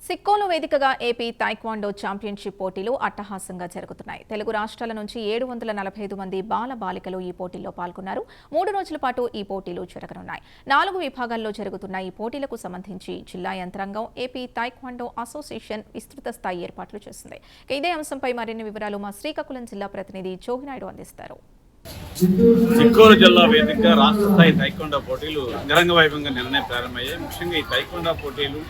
సిక్కోలు వేదికగా AP taekwondo championship పోటీలు అట్టహాసంగా జరుగుతున్నాయి. తెలుగు రాష్ట్రాల నుంచి 745 మంది బాల బాలికలు ఈ పోటీల్లో పాల్గొన్నారు. 3 రోజుల పాటు ఈ పోటీలు జరగనున్నాయి. 4 విభాగాల్లో జరుగుతున్న ఈ పోటీలకు సంబంధించి జిల్లా యంత్రాంగం ఏపీ తైక్వాండో అసోసియేషన్ విస్తృత స్థాయి ఏర్పాట్లు చేసింది. ఇదే అంశంపై మరిన్ని వివరాలు మా శ్రీకాకుళం జిల్లా ప్రతినిధి జోగినాయుడు అందిస్తారు. చిత్తూరు జిల్లా వేదికగా రాష్ట్ర స్థాయి తైక్వాండో పోటీలు అంగరంగ వైభవంగా నిన్ననే ప్రారంభమయ్యాయి. ముఖ్యంగా ఈ తైక్వాండో పోటీలు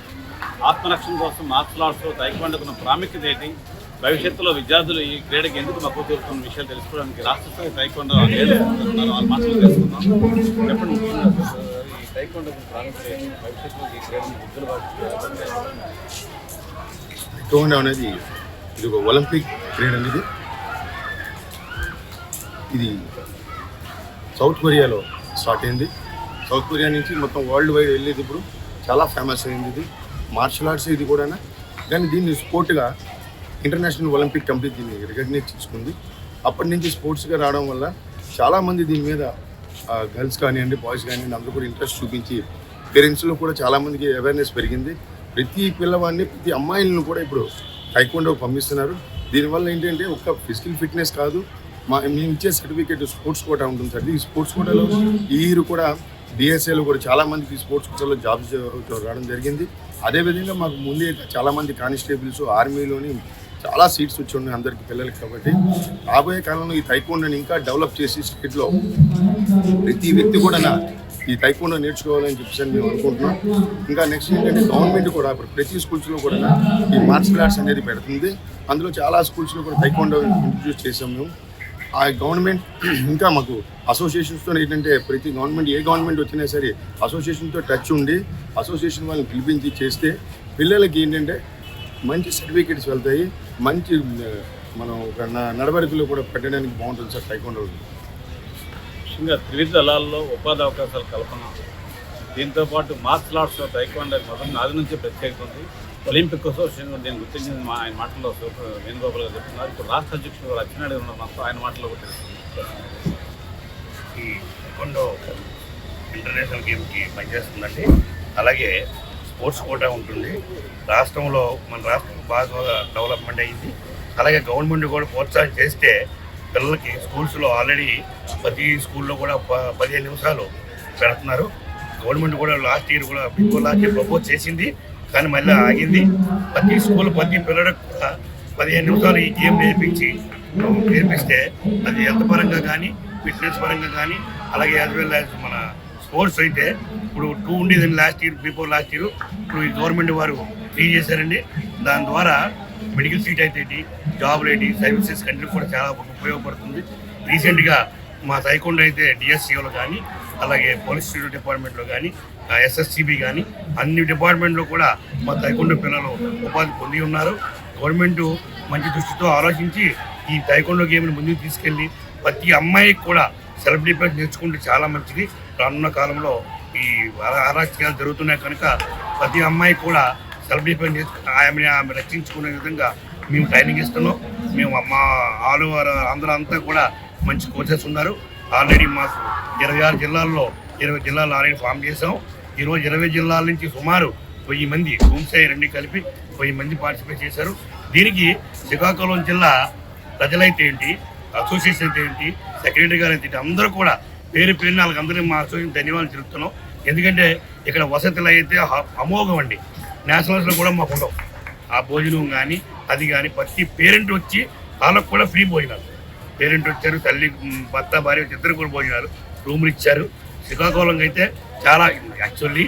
ఆత్మరక్షణ కోసం మార్షల్ ఆర్ట్స్లో తైక్వాండోకున్న ప్రాముఖ్యత ఏంటి, భవిష్యత్తులో విద్యార్థులు ఈ క్రీడకి ఎందుకు మక్కువ చూపుతున్న విషయాలు తెలుసుకోవడానికి రాష్ట్ర స్థాయి తైక్వాండో వాళ్ళ మాటలు తెలుసుకుందాం. చెప్పండి, ఈ తైక్వాండోకు ప్రాముఖ్యత ఏంటి, భవిష్యత్తులో ఈ క్రీడను విద్యులు తైక్వాండో అనేది ఇది ఒక ఒలింపిక్ క్రీడ అనేది. ఇది సౌత్ కొరియాలో స్టార్ట్ అయింది. సౌత్ కొరియా నుంచి మొత్తం వరల్డ్ వైడ్ వెళ్ళేది ఇప్పుడు చాలా ఫేమస్ అయింది. ఇది మార్షల్ ఆర్ట్స్ ఇది కూడా, కానీ దీన్ని స్పోర్ట్గా ఇంటర్నేషనల్ ఒలింపిక్ కమిటీ దీన్ని రికగ్నైజ్ చేసుకుంది. అప్పటి నుంచి స్పోర్ట్స్గా రావడం వల్ల చాలామంది దీని మీద గర్ల్స్ కానివ్వండి, బాయ్స్ కానివ్వండి అందరూ కూడా ఇంట్రెస్ట్ చూపించి పేరెంట్స్లో కూడా చాలామందికి అవేర్నెస్ పెరిగింది. ప్రతి పిల్లవాడిని, ప్రతి అమ్మాయిలను కూడా ఇప్పుడు తైక్వాండోకి పంపిస్తున్నారు. దీనివల్ల ఏంటంటే ఒక్క ఫిజికల్ ఫిట్నెస్ కాదు, మేము ఇచ్చే సర్టిఫికేట్ స్పోర్ట్స్ కోటా ఉంటుంది సార్. ఈ స్పోర్ట్స్ కోటాలో ఈ ఇయర్ కూడా డిఎస్ఏలో కూడా చాలామందికి స్పోర్ట్స్ కోటాలో జాబ్స్ రావడం జరిగింది. అదేవిధంగా మాకు ముందే చాలామంది కానిస్టేబుల్స్, ఆర్మీలోని చాలా సీట్స్ వచ్చి ఉన్నాయి అందరికీ పిల్లలకి. కాబట్టి రాబోయే కాలంలో ఈ తైక్వాండోని ఇంకా డెవలప్ చేసి స్టేట్లో ప్రతి వ్యక్తి కూడా ఈ తైక్వాండో నేర్చుకోవాలని చెప్పేసి మేము అనుకుంటున్నాం. ఇంకా నెక్స్ట్ ఏంటంటే గవర్నమెంట్ కూడా ఇప్పుడు ప్రతి స్కూల్స్లో కూడా ఈ మార్షల్ ఆర్ట్స్ అనేది పెడుతుంది. అందులో చాలా స్కూల్స్లో కూడా తైక్వాండో ఇంట్రడ్యూస్ చేసాం మేము. ఆ గవర్నమెంట్ ఇంకా మాకు అసోసియేషన్స్తో ఏంటంటే ప్రతి గవర్నమెంట్ ఏ గవర్నమెంట్ వచ్చినా సరే అసోసియేషన్తో టచ్ ఉండి అసోసియేషన్ వాళ్ళని పిలిపించి చేస్తే పిల్లలకి ఏంటంటే మంచి సర్టిఫికేట్స్ వెళ్తాయి, మంచి మనం ఒక నడవడికలో కూడా పెట్టడానికి బాగుంటుంది సార్ తైక్వాండో. ముఖ్యంగా త్రివిధ దళాల్లో ఉపాధి అవకాశాల కల్పన, దీంతోపాటు మార్షల్ ఆర్ట్స్లో తైక్వాండో మొదటి నాది నుంచి ప్రత్యేకత ఉంది. ఒలింపిక్ అసోసియేషన్ దీన్ని గుర్తించింది ఆయన మాటల్లో వేణుగోపాల్ గారు చెప్తున్నారు. ఇప్పుడు రాష్ట్ర అధ్యక్షుడు లక్ష్మీనాయుడు ఉన్నారు మాత్రం, ఆయన మాటల్లో కూడా ఈ తైక్వాండో ఇంటర్నేషనల్ గేమ్కి పనిచేస్తుందండి. అలాగే స్పోర్ట్స్ కోటా ఉంటుంది. రాష్ట్రంలో మన రాష్ట్రం బాగా డెవలప్మెంట్ అయ్యింది. అలాగే గవర్నమెంట్ కూడా ప్రోత్సాహం చేస్తే పిల్లలకి స్కూల్స్లో ఆల్రెడీ ప్రతి స్కూల్లో కూడా 15 నిమిషాలు పెడుతున్నారు. గవర్నమెంట్ కూడా లాస్ట్ ఇయర్ ప్రపోజ్ చేసింది, కానీ మళ్ళీ ఆగింది. ప్రతి స్కూల్ ప్రతి పిల్లలకు కూడా 15 నిమిషాలు ఈ గేమ్ నేర్పిస్తే అది హెల్త్ పరంగా కానీ, ఫిట్నెస్ పరంగా కానీ, అలాగే యాజ్ వెల్ యాజ్ మన స్పోర్ట్స్ అయితే ఇప్పుడు 2 ఉండేదండి బిఫోర్ లాస్ట్ ఇయర్. ఇప్పుడు ఈ గవర్నమెంట్ వారు 3 చేశారండి. దాని ద్వారా మెడికల్ సీట్ అయితే ఏంటి, జాబ్లు ఏంటి, సర్వీసెస్ కంట్రీ కూడా చాలా ఉపయోగపడుతుంది. రీసెంట్గా మా తైక్వాండో అయితే డిఎస్సీలో కానీ, అలాగే పోలీస్ డిపార్ట్మెంట్లో కానీ, ఎస్ఎస్సిబి కానీ అన్ని డిపార్ట్మెంట్లో కూడా మా తైక్వాండో పిల్లలు ఉపాధి పొంది ఉన్నారు. గవర్నమెంట్ మంచి దృష్టితో ఆలోచించి ఈ తైక్వాండో గేమ్ని ముందుకు తీసుకెళ్ళి ప్రతి అమ్మాయికి కూడా సెల్ఫ్ డిఫెన్స్ నేర్చుకుంటే చాలా మంచిది. రానున్న కాలంలో ఈ అరాచకాలు జరుగుతున్నాయి కనుక ప్రతి అమ్మాయి కూడా సెల్ఫ్ డిఫెన్స్ నేర్చుకుని ఆమె రక్షించుకునే విధంగా మేము ట్రైనింగ్ ఇస్తున్నాం. మేము మా ఆల్ ఓవర్ ఆంధ్ర అంతా కూడా మంచి కోచెస్ ఉన్నారు. ఆల్రెడీ మాకు 26 జిల్లాల్లో 20 జిల్లాలు ఆల్రెడీ ఫామ్ చేసాం. ఈరోజు 20 జిల్లాల నుంచి సుమారు 1000 మంది హోంసై 2 కలిపి 1000 మంది పార్టిసిపేట్ చేశారు. దీనికి శ్రీకాకుళం జిల్లా ప్రజలైతే ఏంటి, అసోసియేషన్ అయితే ఏంటి, సెక్రటరీ గారు అయితే అందరూ కూడా పేరు వాళ్ళకందరికీ మా అసోసియేషన్ ధన్యవాదాలు తెలుపుతున్నాం. ఎందుకంటే ఇక్కడ వసతులు అయితే అమోఘం అండి. నేషనల్స్లో కూడా మాకు ఉండవు. ఆ భోజనం కానీ అది కానీ ప్రతి పేరెంట్ వచ్చి వాళ్ళకు కూడా ఫ్రీ భోజనాలు. పేరెంట్ వచ్చారు, తల్లి భర్త భార్య ఇద్దరు కూడా భోజనాలు, రూములు ఇచ్చారు. శ్రీకాకుళంకి అయితే చాలా యాక్చువల్లీ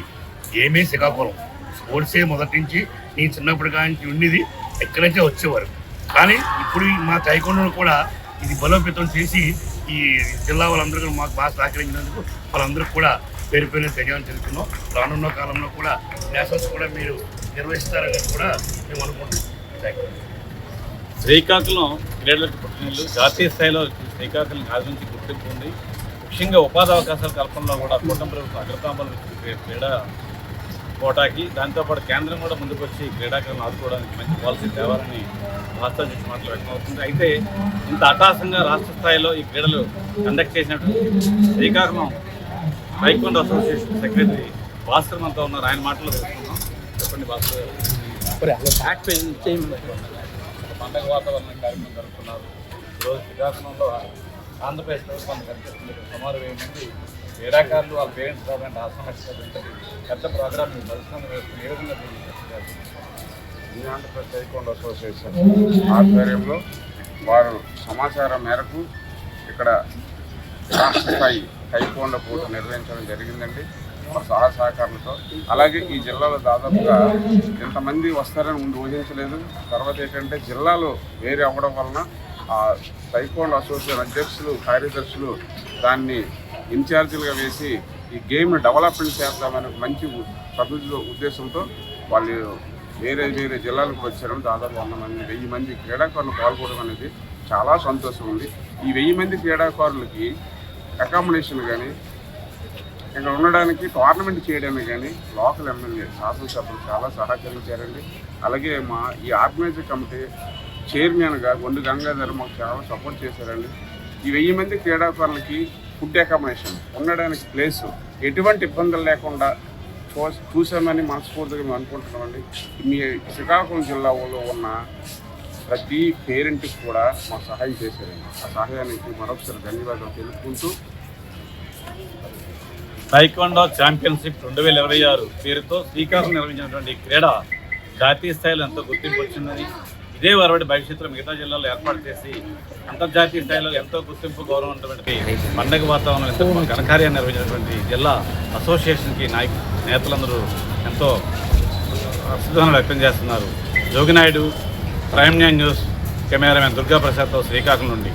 ఏమే శ్రీకాకుళం స్పోర్ట్సే మొదటి నుంచి నేను చిన్నప్పటి నుంచి ఉండేది, ఎక్కడి నుంచే వచ్చేవారు. కానీ ఇప్పుడు మా తైక్వాండోను కూడా ఇది బలోపేతం చేసి ఈ జిల్లా వాళ్ళందరూ మాకు బాగా సహకరించినందుకు వాళ్ళందరికీ కూడా పేరు ధన్యవాదాలు తెలుపుతున్నాం. రానున్న కాలంలో కూడా నేషనల్స్ కూడా మీరు నిర్వహిస్తారని కూడా మేము అనుకుంటున్నాం. శ్రీకాకుళం క్రీడలకు పుట్టినీళ్ళు, జాతీయ స్థాయిలో శ్రీకాకుళం కాదు నుంచి గుర్తింపు ఉంది. ముఖ్యంగా ఉపాధి అవకాశాల కల్పనలో కూడా కూటమి ప్రభుత్వం అగ్రతాంబలు క్రీడా కోటాకి, దాంతోపాటు కేంద్రం కూడా ముందుకు వచ్చి క్రీడాకారులను ఆదుకోవడానికి మంచి పాలసీ తేవాలని రాష్ట్ర అధ్యక్షుడు మాటలు వ్యక్తమవుతుంది. అయితే ఇంత అటాసంగా రాష్ట్ర స్థాయిలో ఈ క్రీడలు కండక్ట్ చేసినట్టు Srikakulam taekwondo association secretary Bhaskar మనతో ఉన్నారు. ఆయన మాటల్లో తెలుసుకున్నాం. చెప్పండి భాస్కర్. పండగ వాతావరణం కార్యక్రమం జరుపుతున్నారు. ఈరోజు శ్రీకాకుళంలో ఆంధ్రప్రదేశ్ ప్రభుత్వం కనిపిస్తుంది. సుమారు 1000 మంది క్రీడాకారులు వాళ్ళ పేరెంట్స్ గవర్నమెంట్ ఆశ్రమించినటువంటి పెద్ద ప్రోగ్రామ్ పరిశ్రమ ఏ విధంగా ఆంధ్రప్రదేశ్ టైక్వాండో అసోసియేషన్ ఆధ్వర్యంలో వారు సమాచారం మేరకు ఇక్కడ రాష్ట్ర స్థాయి టైక్వాండో పోటీ నిర్వహించడం జరిగిందండి సహా సహకారులతో. అలాగే ఈ జిల్లాలో దాదాపుగా ఎంతమంది వస్తారని ముందు ఊహించలేదు. తర్వాత ఏంటంటే జిల్లాలో వేరే అవ్వడం వలన ఆ టైక్వాండో అసోసియేషన్ అధ్యక్షులు కార్యదర్శులు దాన్ని ఇన్ఛార్జీలుగా వేసి ఈ గేమ్ను డెవలప్మెంట్ చేద్దామని మంచి ఉద్దేశంతో వాళ్ళు వేరే జిల్లాలకు వచ్చారు. దాదాపు 1000 మంది క్రీడాకారులు పాల్గొనడం అనేది చాలా సంతోషం ఉంది. ఈ 1000 మంది క్రీడాకారులకి అకామిడేషన్ కానీ ఇక్కడ ఉండడానికి టోర్నమెంట్ చేయడానికి కానీ లోకల్ ఎమ్మెల్యే శాసనసభ్యులు చాలా సహకరించారండి. అలాగే మా ఈ ఆర్గనైజర్ కమిటీ చైర్మన్గా గొండు గంగాధర్ మాకు చాలా సపోర్ట్ చేశారండి. ఈ 1000 మంది క్రీడాకారులకి ఫుడ్ అకామిడేషన్ ఉండడానికి ప్లేసు ఎటువంటి ఇబ్బందులు లేకుండా చూసామని మనస్ఫూర్తిగా మేము అనుకుంటున్నామండి. మీ శ్రీకాకుళం జిల్లాలో ఉన్న ప్రతి పేరెంట్కి కూడా మాకు సహాయం చేశారండి. ఆ సహాయానికి మరొకసారి ధన్యవాదాలు తెలుపుకుంటూ టైక్వాండో ఛాంపియన్షిప్ 2026 పేరుతో శ్రీకాకుళం నిర్వహించినటువంటి క్రీడ జాతీయ స్థాయిలో ఎంతో గుర్తింపు వచ్చిందని, ఇదే వరవడి భవిష్యత్తులో మిగతా జిల్లాల్లో ఏర్పాటు చేసి అంతర్జాతీయ స్థాయిలో ఎంతో గుర్తింపు గౌరవం ఉన్నటువంటి పండగ వాతావరణం ఎంతో ఘనకార్యాన్ని నిర్వహించినటువంటి జిల్లా అసోసియేషన్కి నేతలందరూ ఎంతో హర్షధ్వానం వ్యక్తం చేస్తున్నారు. జోగినాయుడు, ప్రైమ్ న్యూస్ కెమెరామెన్ దుర్గాప్రసాద్తో శ్రీకాకుళం నుండి.